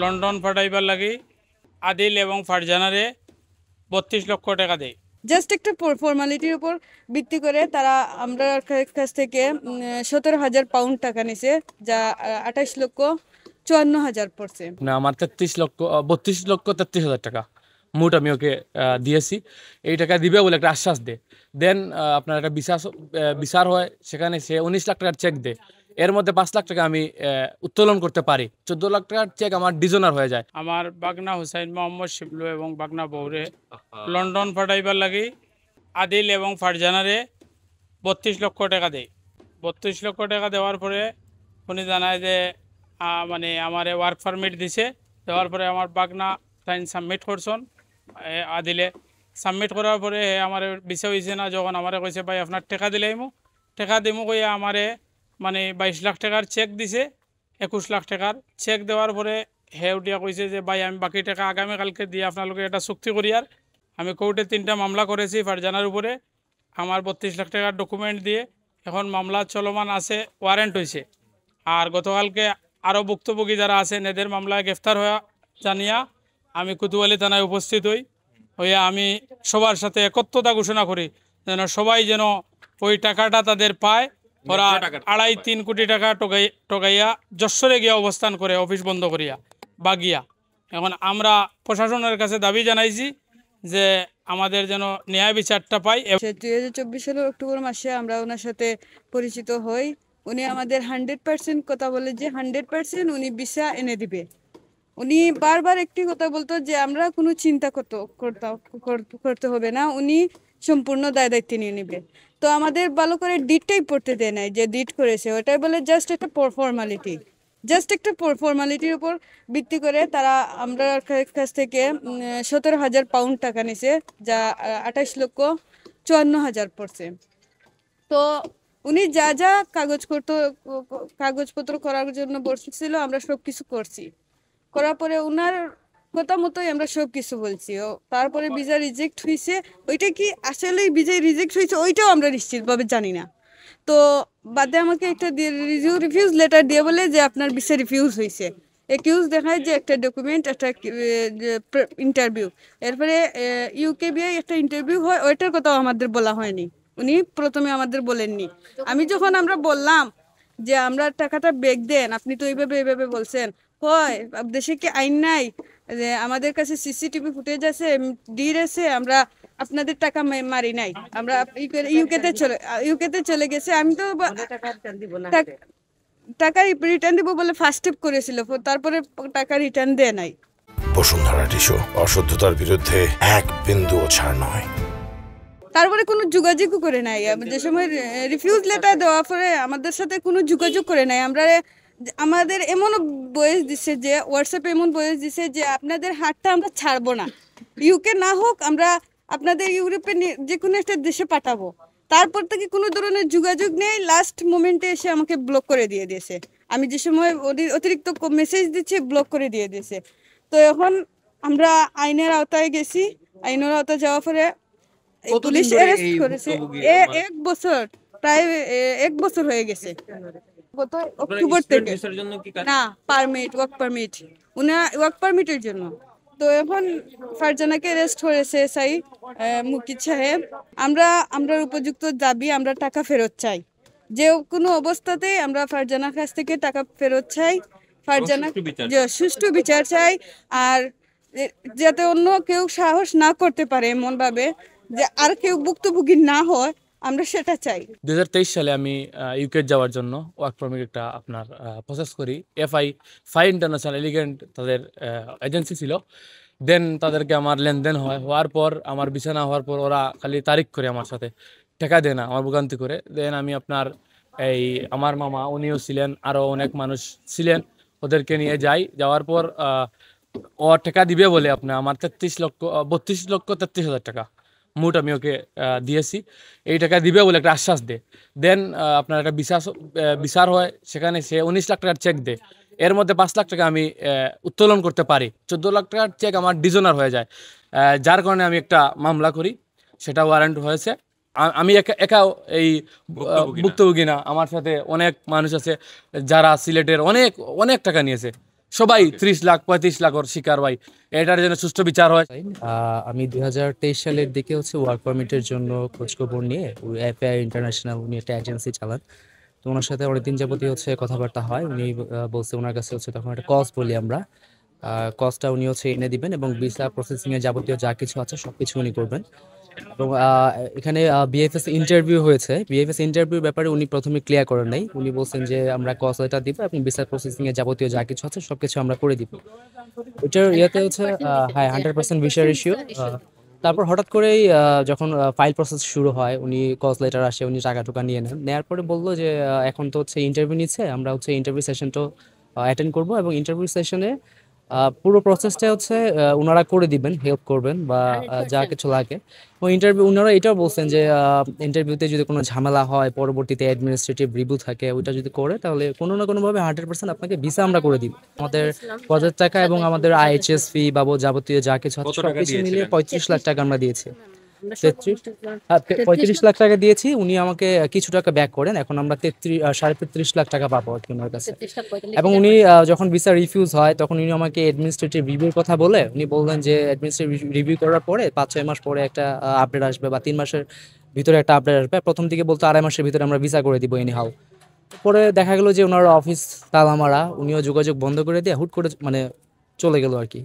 London পাঠাইবার লাগি আদিল এবং ফারজানারে 32 লক্ষ টাকা দেয়। জাস্ট একটা ফর্মালিটির উপর ভিত্তি করে তারা আমরা কাছ থেকে 17,000 টাকা নিছে, যা 28,54,000 পড়ছে। না, আমার 32 লক্ষ 33 হাজার টাকা মোট আমি ওকে দিয়েছি। এই টাকা দিবে বলে একটা আশ্বাস দে। দেন আপনার একটা বিচার হয়, সেখানে সে 19 লাখ টাকার চেক দেয়। এর মধ্যে 5 লাখ টাকা আমি উত্তোলন করতে পারি। 14 লাখ টাকার চেক আমার ডিজনার হয়ে যায়। আমার বাগনা হুসাইন মোহাম্মদ শিবলু এবং বাগনা বউরে লন্ডন পাঠাইবার লাগি আদিল এবং ফারজানারে 32 লক্ষ টাকা দেয়। 32 লক্ষ টাকা দেওয়ার পরে উনি জানায় যে মানে আমারে ওয়ার্ক পারমিট দিছে। দেওয়ার পরে আমার বাগনা সাইন সাবমিট করছন আদিলে। সাবমিট করার পরে আমার বিষয় হয়েছে না, যখন আমারে কইছে ভাই আপনার টাকা দিলাইমু, টাকা দিমু কইয়া আমারে মানে 22 লাখ টাকার চেক দিছে। 21 লাখ টাকার চেক দেওয়ার পরে উঠিয়া কইছে যে ভাই আমি বাকি টাকা আগামীকালকে দিয়ে আপনালোকে এটা চুক্তি করি। আর আমি কোর্টে 3টা মামলা করেছি ফারজানার উপরে। আমার 32 লাখ টাকার ডকুমেন্ট দিয়ে এখন মামলা চলমান আছে, ওয়ারেন্ট হয়েছে। আর গতকালকে আরও ভুক্তভোগী যারা আছেন এদের মামলায় গ্রেফতার হওয়া জানিয়া আমি কোতোয়ালি থানায় উপস্থিত হইয়া আমি সবার সাথে একত্রতা ঘোষণা করি যেন সবাই যেন ওই টাকাটা তাদের পায়। ওরা 2.5-3 কোটি টাকা টকাইয়া যশোরে গিয়া অবস্থান করে অফিস বন্ধ করিয়া বাগিয়া। এখন আমরা প্রশাসনের কাছে দাবি জানাইছি যে আমাদের যেন ন্যায় বিচারটা পাই। 2024 সালের অক্টোবর মাসে আমরা ওনার সাথে পরিচিত হই। উনি আমাদের 100% কথা বলে যে 100% উনি ভিসা এনে দিবে। উনি বারবার একটি কথা বলতো যে আমরা কোনো চিন্তা করতে হবে না, উনি সম্পূর্ণ দায়িত্ব নিয়ে নেবে। তো আমাদের ভালো করে ডিটটাই পড়তে দেয় নাই যে ডিট করেছে, ওটাই বলে জাস্ট একটা ফর্মালিটি। জাস্ট একটা ফর্মালিটির উপর ভিত্তি করে তারা আমরা কাছ থেকে 17,000 টাকা নিছে, যা 28,54,000 পড়ছে। তো উনি যা যা কাগজপত্র করার জন্য বসছিল আমরা সব কিছু করছি। করার পরে ওনার কথা মতোই আমরা সব কিছু বলছি। তারপরে ভিসা রিজেক্ট হয়েছে, ওইটা কি আসলে ভিসা রিজেক্ট হয়েছে ওইটাও আমরা নিশ্চিতভাবে জানি না। তো বাদে আমাকে একটা রিফিউজ লেটার দিয়ে বলে যে আপনার ভিসা রিফিউজ হয়েছে। একিউজ দেখায় যে একটা ডকুমেন্ট, একটা ইন্টারভিউ। এরপরে ইউকেবিআই একটা ইন্টারভিউ হয়, ওইটার কথাও আমাদের বলা হয়নি। উনি প্রথমে আমাদের বলেননি। যখন আমরা বললাম যে আমরা টাকাটা ব্যাক দেন, আপনি তো এইভাবে বলছেন, হয় দেশে কি আইন নাই যে আমাদের কাছে সিসিটিভি ফুটেজ আছে, ডির আছে, আমরা আপনাদের টাকা মারি নাই, আমরা ইউকেতে চলে গেছে। আমি তো টাকা রিটার্ন দিব বলে ফার্স্ট স্টেপ করেছিল, তারপরে টাকা রিটার্ন দেয় নাই। বসুন্ধরা টিস্যু, অশুদ্ধতার বিরুদ্ধে এক বিন্দুও ছাড় নয়। তারপরে কোনো যোগাযোগও করে নাই। যে সময় রিফিউজ লেটার দেওয়ার পরে আমাদের সাথে কোনো যোগাযোগ করে নাই। আমাদের এমনও বয়স দিছে যে হোয়াটসঅ্যাপে এমন বয়স দিছে যে আপনাদের হাতটা আমরা ছাড়বো না, ইউকে না হোক আমরা আপনাদের ইউরোপের যে কোনো একটা দেশে পাঠাবো। তারপর থেকে কোনো ধরনের যোগাযোগ নেই। লাস্ট মোমেন্টে এসে আমাকে ব্লক করে দিয়ে দিয়েছে। আমি যে সময় অতিরিক্ত মেসেজ দিচ্ছি ব্লক করে দিয়ে দিয়েছে। তো এখন আমরা আইনের আওতায় গেছি। আইনের আওতায় যাওয়ার পরে পুলিশ অ্যারেস্ট করেছে। প্রায় 1 বছর হয়ে গেছে। গত অক্টোবর থেকে না, ওয়ার্ক পারমিট, ওয়ার্ক পারমিটের জন্য। তো এখন ফারজানাকে অ্যারেস্ট করেছে এসআই মুকিত সাহেব। আমরা উপযুক্ত দাবি, আমরা টাকা ফেরত চাই। যে কোনো অবস্থাতেই আমরা ফারজানার কাছ থেকে টাকা ফেরত চাই। ফারজানা সুষ্ঠু বিচার চাই। আর যাতে অন্য কেউ সাহস না করতে পারে এমন ভাবে যে আর কেউ ভুক্তভোগী না হয়, আমরা সেটা চাই। 2023 সালে আমি ইউকে যাওয়ার জন্য ওয়ার্ক পারমিট একটা আপনার প্রসেস করি। ফাই ইন্টারন্যাশনাল এলিগেন্ট তাদের এজেন্সি ছিল। দেন তাদেরকে আমার লেনদেন হওয়ার পর, আমার বিছানা হওয়ার পর ওরা খালি তারিখ করে আমার সাথে টাকা দেয় না, আমার ভোগান্তি করে। দেন আমি আপনার আমার মামা উনিও ছিলেন, আরও অনেক মানুষ ছিলেন, ওদেরকে নিয়ে যাওয়ার পর ও টাকা দিবে বলে আপনার আমার 32 লক্ষ 33 হাজার টাকা মোট আমি ওকে দিয়েছি। এই টাকা দিবে বলে একটা আশ্বাস দেয়। দেন আপনার একটা বিচার হয়, সেখানে সে 19 লাখ টাকার চেক দেয়। এর মধ্যে 5 লাখ টাকা আমি উত্তোলন করতে পারি। 14 লাখ টাকার চেক আমার ডিজনার হয়ে যায়, যার কারণে আমি একটা মামলা করি, সেটা ওয়ারেন্ট হয়েছে। আমি একা এই ভুক্তভোগী না, আমার সাথে অনেক মানুষ আছে যারা সিলেটের অনেক টাকা নিয়েছে। সবাই 30 লাখ 35 লাখর শিকার ভাই, এটার জন্য সুষ্ঠু বিচার হয়। আমি 2023 সালের দিকে হচ্ছে ওয়ার্ক পারমিটের জন্য খোঁজখবর নিয়ে এফআই ইন্টারন্যাশনাল উনি একটা এজেন্সি চালান, তো ওনার সাথে অনেকদিন যাবতীয় হচ্ছে কথাবার্তা হয়। উনি বলছে ওনার কাছে হচ্ছে তখন একটা কস্ট বলি আমরা, কস্টটা উনি হচ্ছে এনে দিবেন এবং ভিসা প্রসেসিং এর যাবতীয় যা কিছু আছে সবকিছু উনি করবেন। এবং এখানে বিএফএস ইন্টারভিউ হয়েছে, বিএফএস ইন্টারভিউর ব্যাপারে উনি প্রথমে ক্লিয়ার করেন নাই। উনি বলছেন যে আমরা কস্ট এটা দিব এবং ভিসা প্রসেসিং এর যাবতীয় যা কিছু আছে সবকিছু আমরা করে দিব। ওইটার ইয়েতে হচ্ছে হ্যাঁ 100% ভিসা রেশিও। তারপর হঠাৎ করেই যখন ফাইল প্রসেস শুরু হয়, উনি কজ লেটার আসে, উনি টাকা টুকা নিয়ে নেন। নেওয়ার পরে বললো যে এখন তো হচ্ছে ইন্টারভিউ নিচ্ছে, আমরা হচ্ছে ইন্টারভিউ সেশনটাও অ্যাটেন্ড করবো এবং ইন্টারভিউ সেশনে পুরো প্রসেসটা হচ্ছে ওনারা করে দিবেন, হেল্প করবেন বা যা কিছু লাগে। এবং ইন্টারভিউ ওনারা এটাও বলছেন যে ইন্টারভিউতে যদি কোনো ঝামেলা হয়, পরবর্তীতে অ্যাডমিনিস্ট্রেটিভ রিভিউ থাকে, ওইটা যদি করে তাহলে কোনো না কোনোভাবে 100% আপনাকে ভিসা আমরা করে দিব। আমাদের পদের টাকা এবং আমাদের আইএইচএস ফি বাবদ যাবতীয় যা কিছু আছে সবকিছু মিলিয়ে 35 লাখ টাকা আমরা দিয়েছি। 35 লাখ টাকা দিয়েছি, উনি আমাকে কিছু টাকা ব্যাক করেন। এখন আমরা 33 লাখ টাকা পাবো আর কি ওনার কাছে। এবং উনি যখন ভিসা রিফিউজ হয় তখন উনি আমাকে অ্যাডমিনিস্ট্রেটিভ রিভিউর কথা বলে উনি বললেন যে অ্যাডমিনিস্ট্রেটিভ রিভিউ করার পরে 5-6 মাস পরে একটা আপডেট আসবে বা 3 মাসের ভিতরে একটা আপডেট আসবে। প্রথম দিকে বলতো 2.5 মাসের ভিতরে আমরা ভিসা করে দিব এনি হাউ। পরে দেখা গেল যে ওনার অফিস তালা মারা, উনিও যোগাযোগ বন্ধ করে দিয়ে হুট করে মানে চলে গেল আর কি।